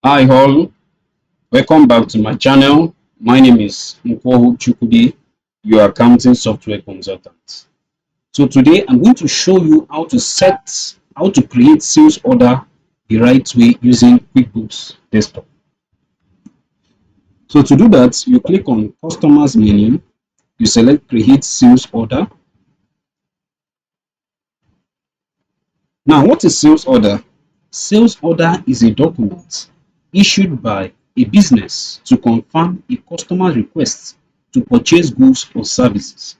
Hi all, welcome back to my channel. My name is Nkwohu Chukwudi, your accounting software consultant. So today I'm going to show you how to create sales order the right way using Quickbooks Desktop. So to do that, you click on Customers menu, you select Create Sales Order. Now, what is sales order? Sales order is a document issued by a business to confirm a customer request to purchase goods or services.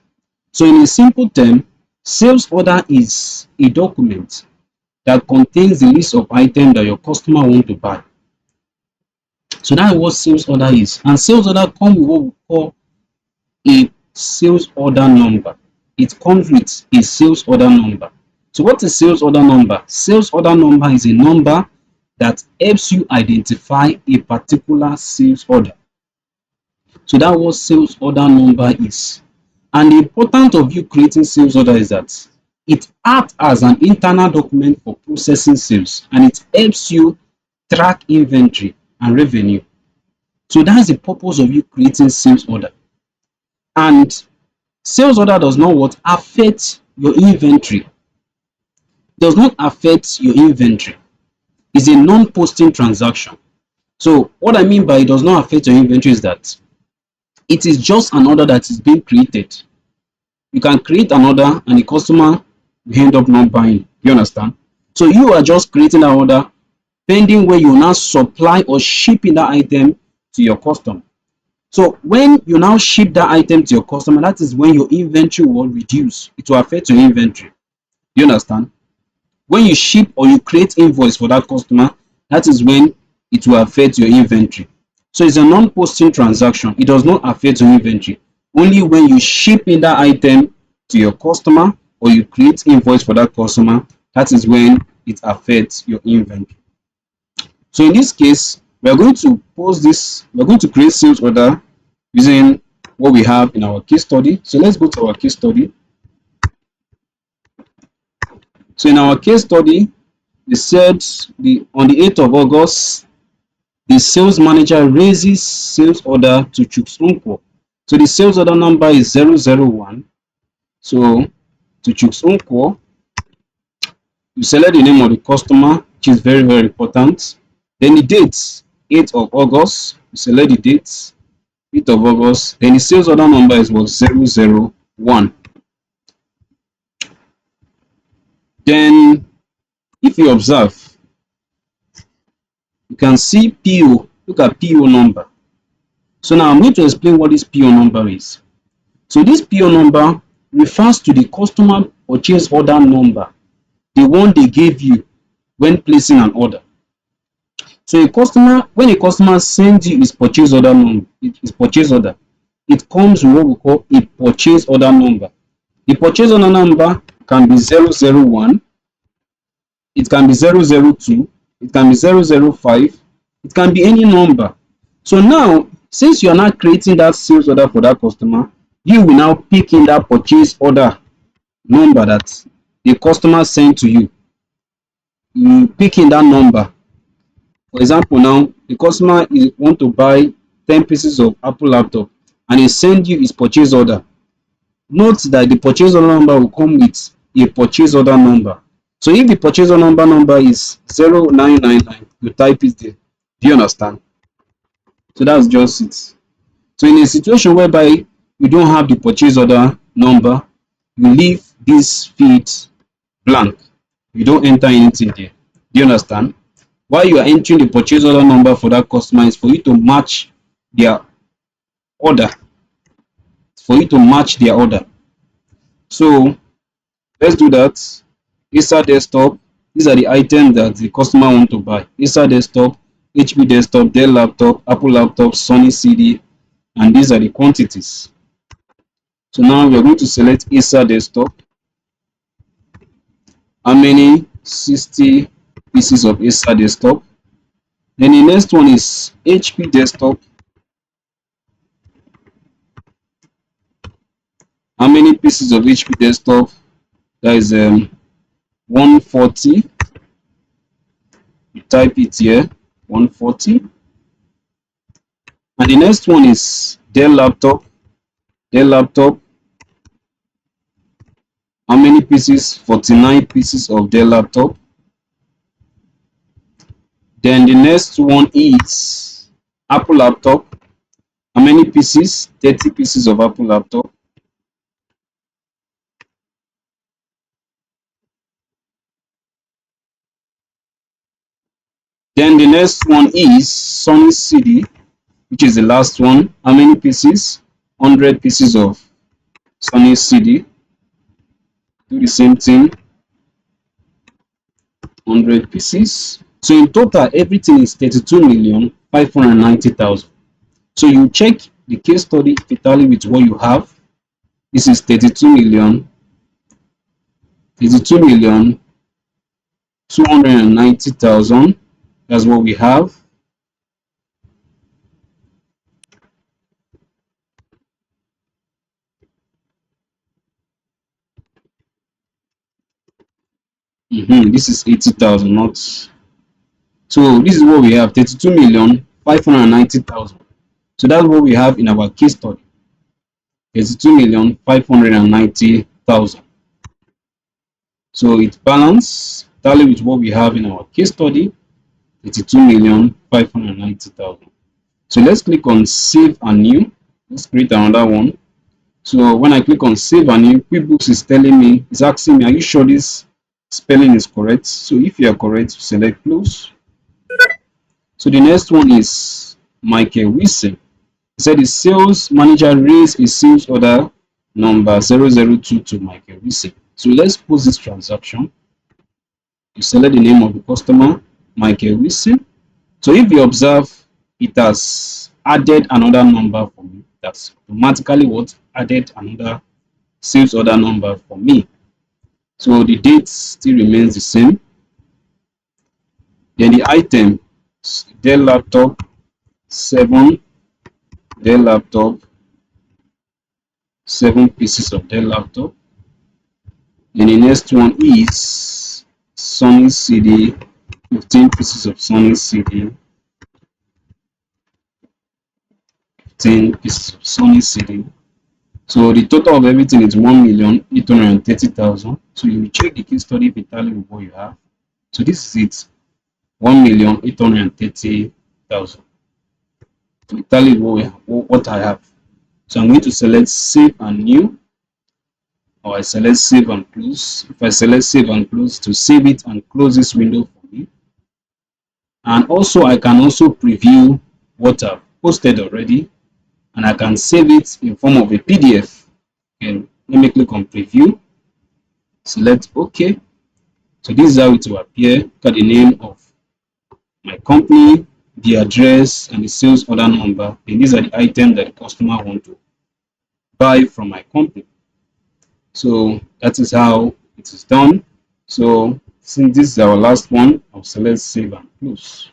So in a simple term, sales order is a document that contains the list of items that your customer want to buy. So that's what sales order is. And sales order comes with what we call a sales order number. It comes with a sales order number. So what is sales order number? Sales order number is a number that helps you identify a particular sales order. So that's what sales order number is. And the importance of you creating sales order is that it acts as an internal document for processing sales, and it helps you track inventory and revenue. So that's the purpose of you creating sales order. And sales order does not what affect your inventory. Does not affect your inventory. It's a non-posting transaction. So what I mean by it does not affect your inventory is that it is just an order that is being created. You can create an order and the customer will end up not buying. You understand? So you are just creating an order pending where you now supply or shipping that item to your customer. So when you now ship that item to your customer, that is when your inventory will reduce. It will affect your inventory. You understand? When you ship or you create invoice for that customer, that is when it will affect your inventory. So it's a non-posting transaction. It does not affect your inventory. Only when you ship in that item to your customer or you create invoice for that customer, that is when it affects your inventory. So in this case, we're going to create sales order using what we have in our case study. So let's go to our case study. So in our case study, we said on the 8th of August, the sales manager raises sales order to Chuks Unko. So the sales order number is 001. So to Chuks Unko, you select the name of the customer, which is very, very important. Then the date, 8th of August, you select the date, 8th of August. Then the sales order number is 001. Then if you observe, you can see PO. Look at PO number. So now I'm going to explain what this PO number is. So this PO number refers to the customer purchase order number, the one they gave you when placing an order. So when a customer sends you his purchase order number, it comes with what we call a purchase order number. The purchase order number can be 001, it can be 002, it can be 005, it can be any number. So now, since you are not creating that sales order for that customer, you will now pick in that purchase order number that the customer sent to you. You pick in that number. For example, now the customer want to buy 10 pieces of Apple laptop and he send you his purchase order. Note that the purchase order number will come with a purchase order number. So if the purchase order number is 0999, you type it there. Do you understand? So that's just it. So in a situation whereby you don't have the purchase order number, you leave this field blank. You don't enter anything there. Do you understand? While you are entering the purchase order number for that customer is for you to match their order. So let's do that. Inside desktop, these are the items that the customer want to buy. Inside desktop, HP desktop, Dell laptop, Apple laptop, Sony CD, and these are the quantities. So now we are going to select Acer desktop. How many? 60 pieces of Acer desktop. Then the next one is HP desktop. How many pieces of HP desktop? That is 140. You type it here. 140. And the next one is Dell laptop. Dell laptop, how many pieces? 49 pieces of Dell laptop. Then the next one is Apple laptop. How many pieces? 30 pieces of Apple laptop. Then the next one is Sony CD, which is the last one. How many pieces? 100 pieces of Sony CD. Do the same thing, 100 pieces. So in total, everything is 32,590,000. So you check the case study tally with what you have. This is 32,290,000. That's what we have. This is 80,000, not. So this is what we have, 32,590,000. So that's what we have in our case study, 32,590,000. So it balance tally with what we have in our case study, 32,590,000. So let's click on save and new. Let's create another one. So when I click on save and new, QuickBooks is telling me, it's asking me, are you sure this spelling is correct? So if you are correct, select close. So the next one is Michael Wilson. He said the sales manager raised a sales order number 002 to Michael Wilson. So let's post this transaction. You select the name of the customer, Michael Wilson. So if you observe, it has added another number for me. That's automatically what added another sales order number for me. So the date still remains the same. Then the item, Dell laptop 7, Dell laptop, 7 pieces of Dell laptop. Then the next one is Sony CD, 15 pieces of Sony CD, 15 pieces of Sony CD. So the total of everything is 1,830,000. So you check the case study tally with what you have. So this is it, 1,830,000. So tally what I have. So I'm going to select save and new, or I select save and close. If I select save and close, to save it and close this window for me. And also I can also preview what I've posted already, and I can save it in form of a PDF. And let me click on preview, select OK. So this is how it will appear. Look at the name of my company, the address, and the sales order number. And these are the items that the customer want to buy from my company. So that is how it is done. So since this is our last one, I'll select save and close.